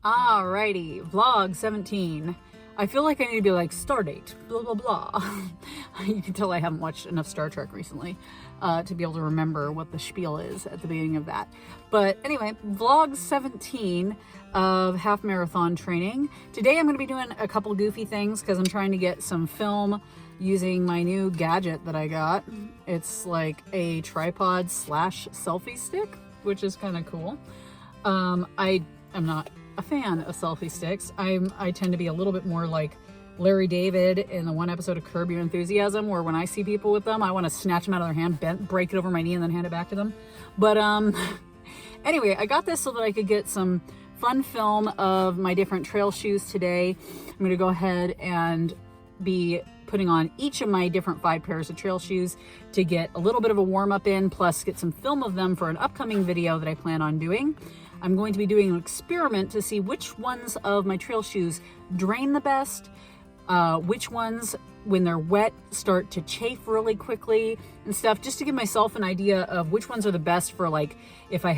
Alrighty, vlog 17. I feel like I need to be like, stardate, blah, blah, blah. You can tell I haven't watched enough Star Trek recently to be able to remember what the spiel is at the beginning of that. But anyway, vlog 17 of half marathon training. Today I'm going to be doing a couple goofy things because I'm trying to get some film using my new gadget that I got. It's like a tripod slash selfie stick, which is kind of cool. I am not a fan of selfie sticks. I tend to be a little bit more like Larry David in the one episode of Curb Your Enthusiasm, where when I see people with them, I want to snatch them out of their hand, break it over my knee, and then hand it back to them. But anyway, I got this so that I could get some fun film of my different trail shoes today. I'm going to go ahead and be putting on each of my different 5 pairs of trail shoes to get a little bit of a warm-up in, plus get some film of them for an upcoming video that I plan on doing. I'm going to be doing an experiment to see which ones of my trail shoes drain the best, which ones, when they're wet, start to chafe really quickly and stuff, just to give myself an idea of which ones are the best for, like, if I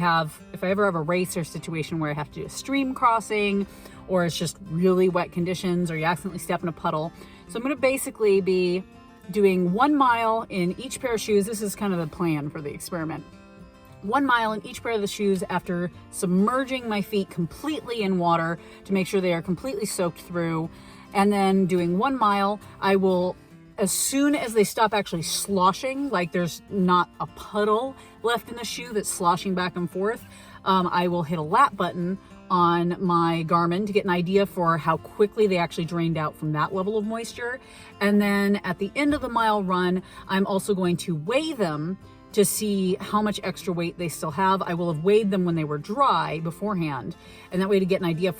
ever have a race or situation where I have to do a stream crossing, or it's just really wet conditions, or you accidentally step in a puddle. So I'm going to basically be doing 1 mile in each pair of shoes. This is kind of the plan for the experiment. 1 mile in each pair of the shoes after submerging my feet completely in water to make sure they are completely soaked through. And then doing 1 mile, I will, as soon as they stop actually sloshing, like there's not a puddle left in the shoe that's sloshing back and forth, I will hit a lap button on my Garmin to get an idea for how quickly they actually drained out from that level of moisture. And then at the end of the mile run, I'm also going to weigh them to see how much extra weight they still have. I will have weighed them when they were dry beforehand, and that way to get an idea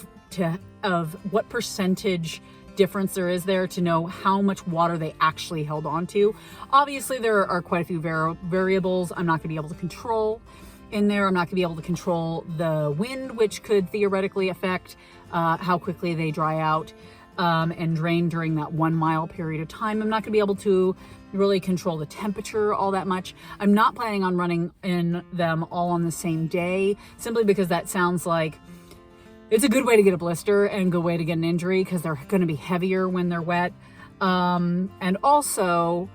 of what percentage difference there is there, to know how much water they actually held on to. Obviously, there are quite a few variables I'm not going to be able to control in there. I'm not going to be able to control the wind, which could theoretically affect how quickly they dry out and drain during that 1 mile period of time. I'm not going to be able to really control the temperature all that much. I'm not planning on running in them all on the same day, simply because that sounds like it's a good way to get a blister and a good way to get an injury, because they're going to be heavier when they're wet. And also,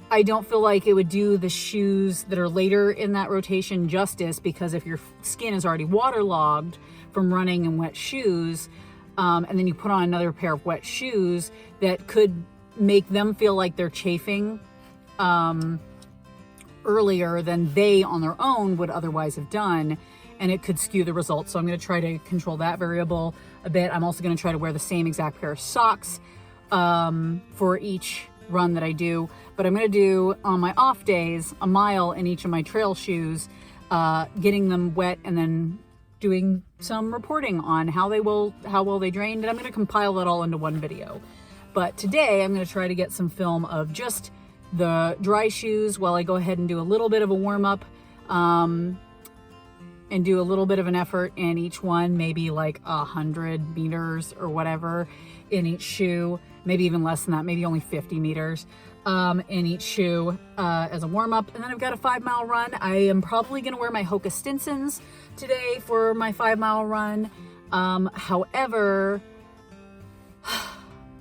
I don't feel like it would do the shoes that are later in that rotation justice, because if your skin is already waterlogged from running in wet shoes, and then you put on another pair of wet shoes, that could make them feel like they're chafing earlier than they on their own would otherwise have done, and it could skew the results. So I'm going to try to control that variable a bit. I'm also going to try to wear the same exact pair of socks for each run that I do, but I'm going to do, on my off days, 1 mile in each of my trail shoes, getting them wet, and then doing some reporting on how well they drained, and I'm going to compile that all into one video. But today I'm going to try to get some film of just the dry shoes while I go ahead and do a little bit of a warm-up and do a little bit of an effort in each one, maybe like 100 meters or whatever in each shoe, maybe even less than that, maybe only 50 meters in each shoe as a warm-up. And then I've got a 5 mile run. I am probably going to wear my Hoka Stinsons today for my 5 mile run. However,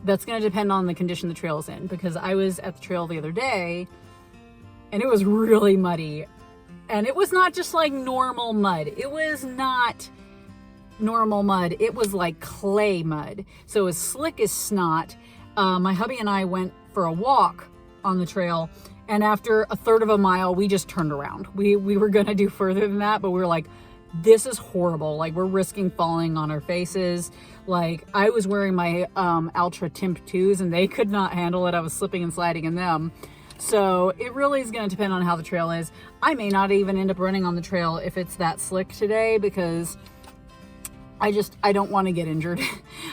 that's going to depend on the condition the trail's in, because I was at the trail the other day and it was really muddy. And it was not just like normal mud. It was not normal mud. It was like clay mud. So as slick as snot. My hubby and I went for a walk on the trail, and after a third of a mile, we just turned around. We were going to do further than that, but we were like, this is horrible. Like, we're risking falling on our faces. Like, I was wearing my Altra Timp 2s, and they could not handle it. I was slipping and sliding in them. So it really is going to depend on how the trail is. I may not even end up running on the trail if it's that slick today, because I don't want to get injured.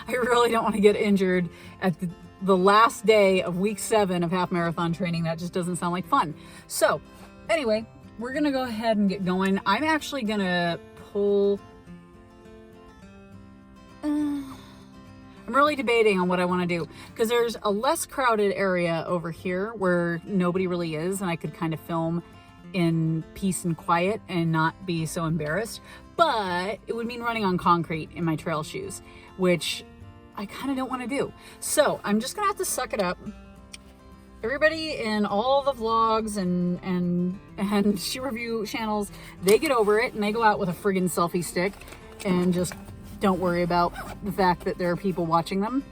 I really don't want to get injured at the last day of week 7 of half marathon training. That just doesn't sound like fun. So anyway, we're going to go ahead and get going. I'm actually going to pull... I'm really debating on what I want to do, because there's a less crowded area over here where nobody really is, and I could kind of film in peace and quiet and not be so embarrassed. But it would mean running on concrete in my trail shoes, which I kind of don't want to do. So I'm just gonna have to suck it up. Everybody in all the vlogs and shoe review channels, they get over it and they go out with a friggin' selfie stick and just don't worry about the fact that there are people watching them.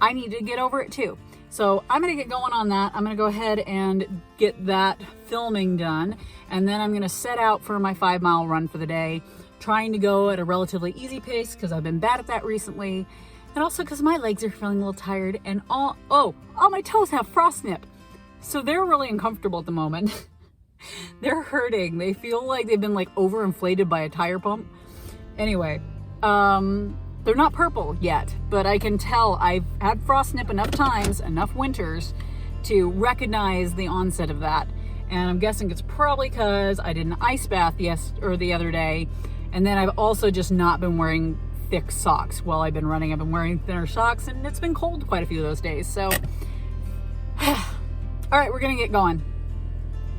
I need to get over it too. So I'm gonna get going on that. I'm gonna go ahead and get that filming done, and then I'm gonna set out for my 5-mile run for the day, trying to go at a relatively easy pace because I've been bad at that recently, and also because my legs are feeling a little tired, and all my toes have frost nip, so they're really uncomfortable at the moment. They're hurting. They feel like they've been like overinflated by a tire pump. Anyway, they're not purple yet, but I can tell I've had frost nip enough times, enough winters, to recognize the onset of that. And I'm guessing it's probably because I did an ice bath the other day, and then I've also just not been wearing thick socks while I've been running. I've been wearing thinner socks, and it's been cold quite a few of those days. So, all right, we're gonna get going.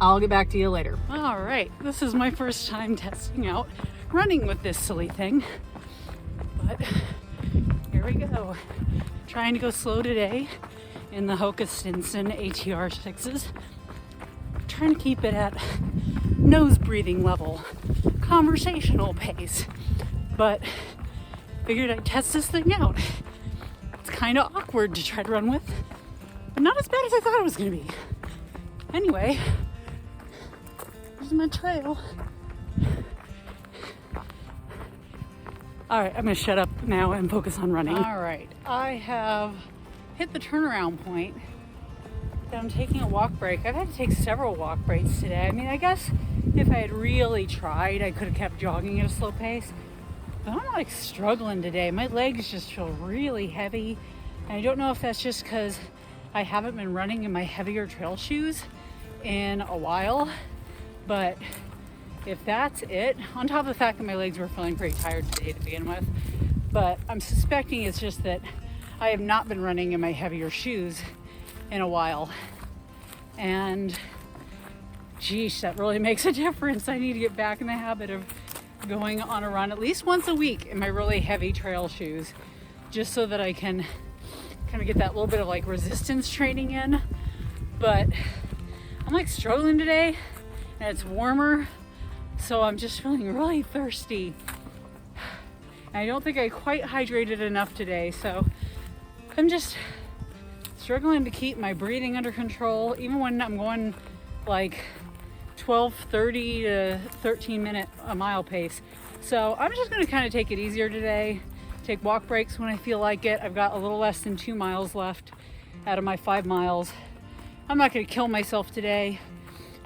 I'll get back to you later. All right, this is my first time testing out running with this silly thing, but here we go. Trying to go slow today in the Hoka Stinson ATR 6s. Trying to keep it at nose breathing level, conversational pace, but figured I'd test this thing out. It's kind of awkward to try to run with, but not as bad as I thought it was gonna be. Anyway, here's my trail. All right, I'm gonna shut up now and focus on running. All right, I have hit the turnaround point. I'm taking a walk break. I've had to take several walk breaks today. I mean, I guess if I had really tried, I could have kept jogging at a slow pace. But I'm like struggling today. My legs just feel really heavy. And I don't know if that's just because I haven't been running in my heavier trail shoes in a while. But if that's it, on top of the fact that my legs were feeling pretty tired today to begin with, but I'm suspecting it's just that I have not been running in my heavier shoes in a while, and geez, that really makes a difference. I need to get back in the habit of going on a run at least once a week in my really heavy trail shoes, just so that I can kind of get that little bit of like resistance training in. But I'm like struggling today, and it's warmer, so I'm just feeling really thirsty, and I don't think I quite hydrated enough today, so I'm just struggling to keep my breathing under control, even when I'm going like 12:30 to 13 minute a mile pace. So I'm just going to kind of take it easier today, take walk breaks when I feel like it. I've got a little less than 2 miles left out of my 5 miles. I'm not going to kill myself today.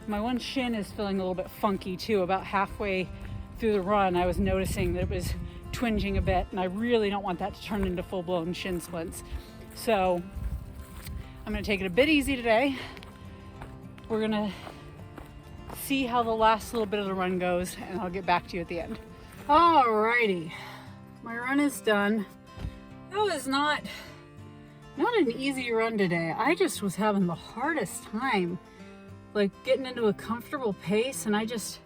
My one shin is feeling a little bit funky too. About halfway through the run, I was noticing that it was twinging a bit, and I really don't want that to turn into full-blown shin splints. So I'm gonna take it a bit easy today. We're gonna see how the last little bit of the run goes, and I'll get back to you at the end. Alrighty, my run is done. That was not an easy run today. I just was having the hardest time like getting into a comfortable pace, and I just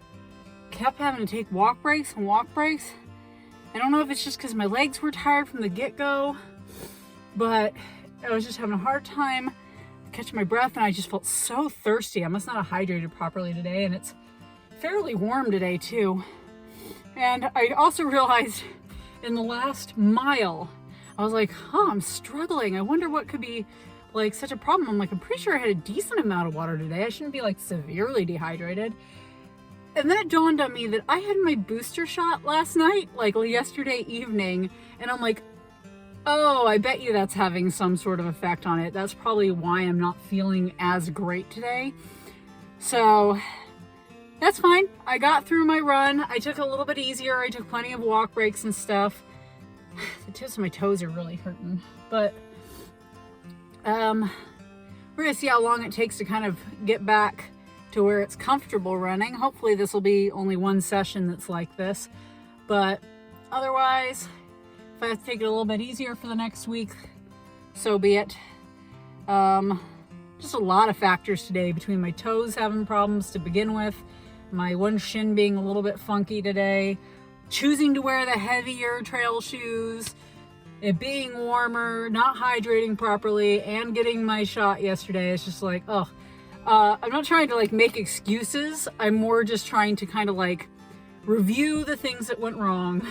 kept having to take walk breaks and walk breaks. I don't know if it's just because my legs were tired from the get-go, but I was just having a hard time catching my breath, and I just felt so thirsty. I must not have hydrated properly today, and it's fairly warm today too. And I also realized in the last mile, I was like, oh, I'm struggling. I wonder what could be like such a problem. I'm like, I'm pretty sure I had a decent amount of water today. I shouldn't be like severely dehydrated. And then it dawned on me that I had my booster shot last night, like yesterday evening, and I'm like, oh, I bet you that's having some sort of effect on it. That's probably why I'm not feeling as great today. So that's fine. I got through my run. I took it a little bit easier. I took plenty of walk breaks and stuff. The tips of my toes are really hurting, but we're gonna see how long it takes to kind of get back to where it's comfortable running. Hopefully this will be only one session that's like this, but otherwise, if I have to take it a little bit easier for the next week, so be it. Just a lot of factors today, between my toes having problems to begin with, my one shin being a little bit funky today, choosing to wear the heavier trail shoes, it being warmer, not hydrating properly, and getting my shot yesterday. It's just like, oh, I'm not trying to like make excuses. I'm more just trying to kind of like review the things that went wrong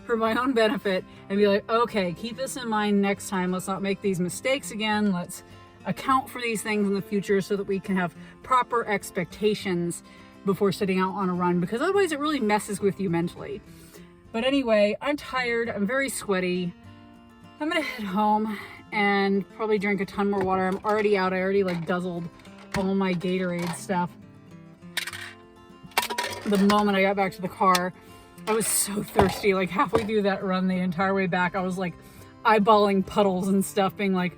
for my own benefit and be like, okay, keep this in mind next time. Let's not make these mistakes again. Let's account for these things in the future so that we can have proper expectations before setting out on a run, because otherwise it really messes with you mentally. But anyway, I'm tired. I'm very sweaty. I'm gonna head home and probably drink a ton more water. I'm already out. I already like guzzled all my Gatorade stuff. The moment I got back to the car, I was so thirsty. Like halfway through that run, the entire way back, I was like eyeballing puddles and stuff, being like,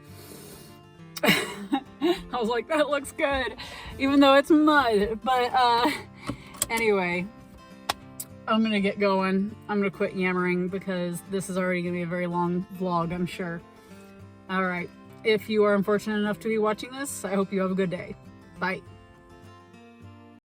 I was like, that looks good, even though it's mud. But anyway, I'm gonna get going. I'm gonna quit yammering because this is already gonna be a very long vlog, I'm sure. All right, if you are unfortunate enough to be watching this, I hope you have a good day. Bye.